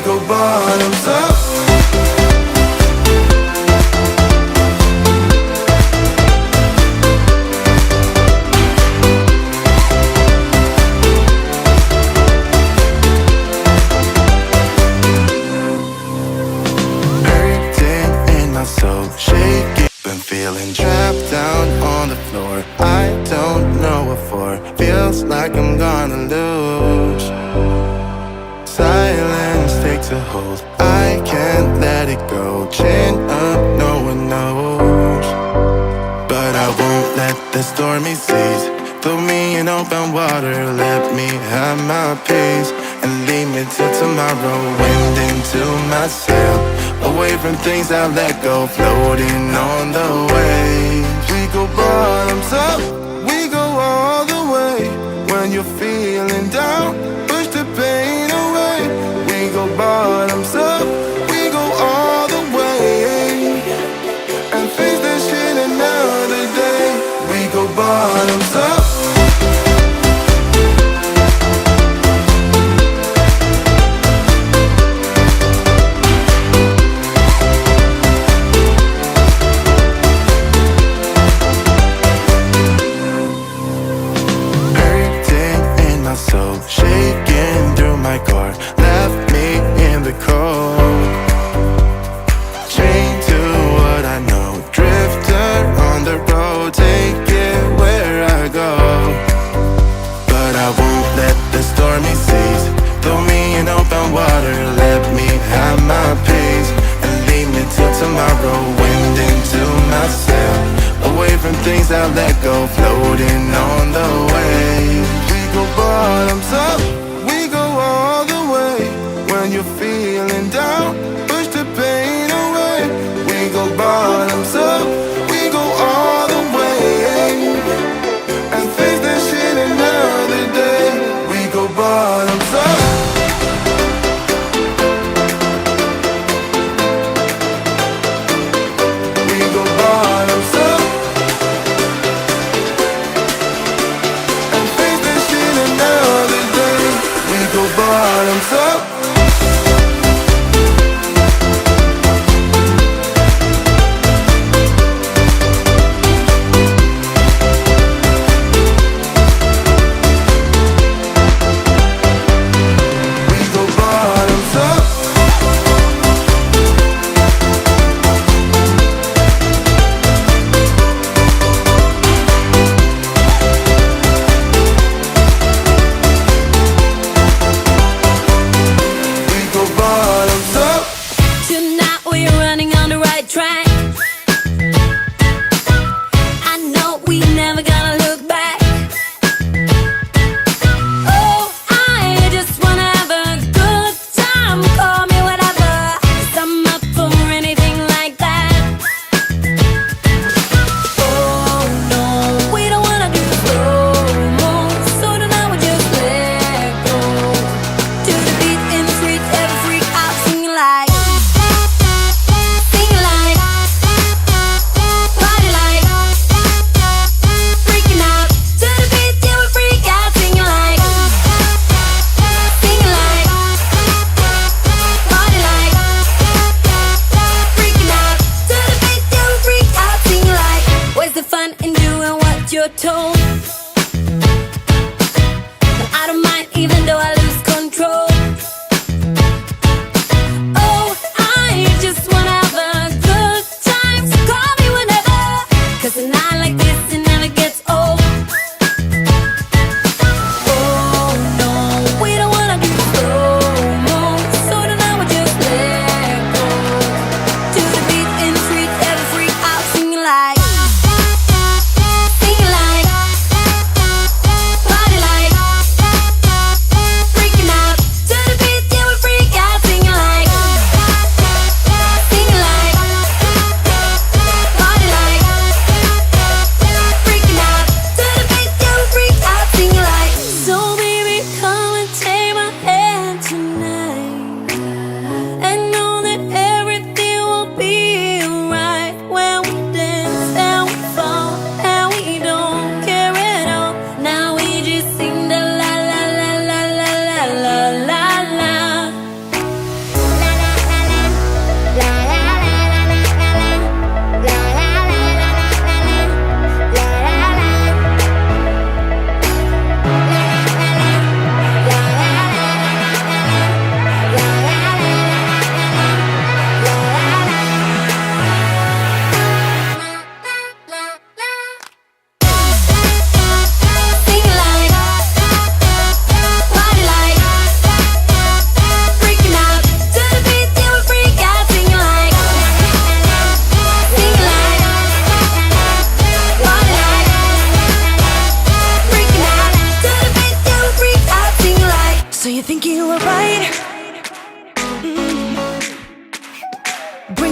go bottoms up. So shaky, been feeling trapped down on the floor. I don't know what for, feels like I'm gonna lose. Silence takes a hold, I can't let it go. Chin up, no one knows. But I won't let the stormy seas throw me in open water. Let me have my peace and leave me till tomorrow. Wind into my sail, away from things I let go, floating on the waves. We go bottoms up, we go all the way. When you're feeling down, push the pain away. We go bottoms up, we go all the way, and face that shit another day. We go bottoms up. So shaking through my car, left me in the cold. Chained to what I know, drifter on the road, take it where I go. But I won't let the stormy seas throw me in open water. Let me have my peace and leave me till tomorrow. Wind into my sail, away from things I let go, floating on the waves. We go bottoms up, we go all the way. When you're feeling down, push the pain away. We go bottoms up, we go all the way, and face that shit another day. We go bottoms up. We go bottoms up. Go bottoms up.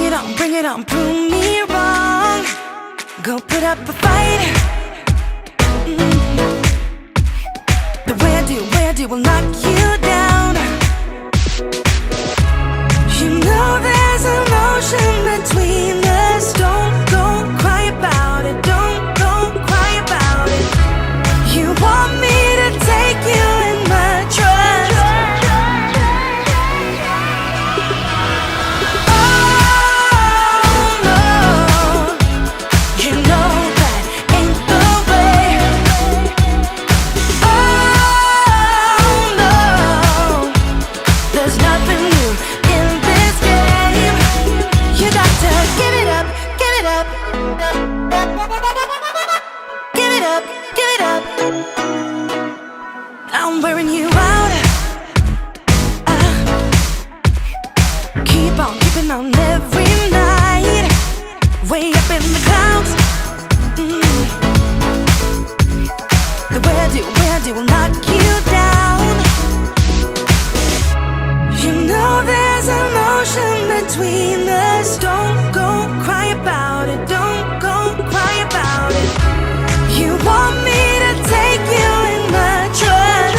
bring it on, prove me wrong. Go put up a fight. The way I do will knock you down. You know there's emotion between us. Don't go cry about it. Don't go cry about it. You want me to take you in my trust. Oh no, you know that ain't the way. Oh no, there's nothing new in this game. You got to give it up, give it up. Give it up, give it up. I'm wearing you out. Keep on keeping on every night. Way up in the clouds. The way I do will knock you down. You know there's emotion between us. Don't go cry about it. Don't go cry about it. You want me to take you in my trust.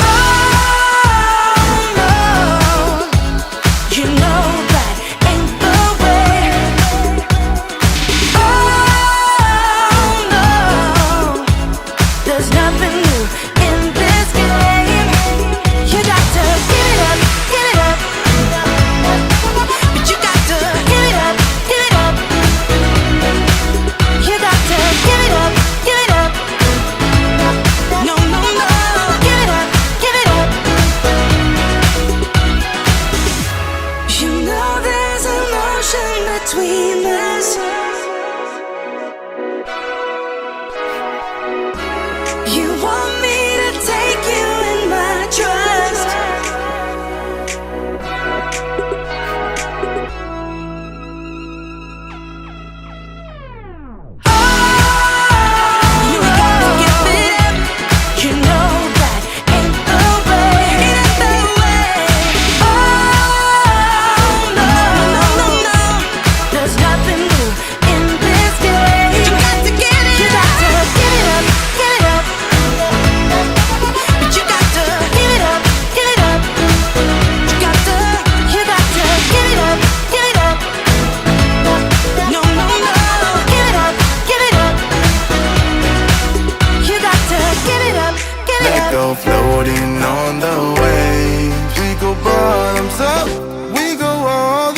Oh no, you know that ain't the way. Oh no, there's nothing new in this game. You got to give it up, give it up. But you got to give it up, give it up. You got to give it up, give it up. No, no, no, give it up, give it up. You know there's emotion between us. You want me to take you in my trust. You got to give it up. You know that ain't the way. Ain't the way. Oh no, no, no, no. There's nothing new in this game. You got to give it up. You got to give it up, give it up. But you got to give it up, give it up. You got to give it up, give it up. No, no, no, give it up, give it up. You got to give it up, give it Let up. go floating on the waves. We go bottoms up, we go all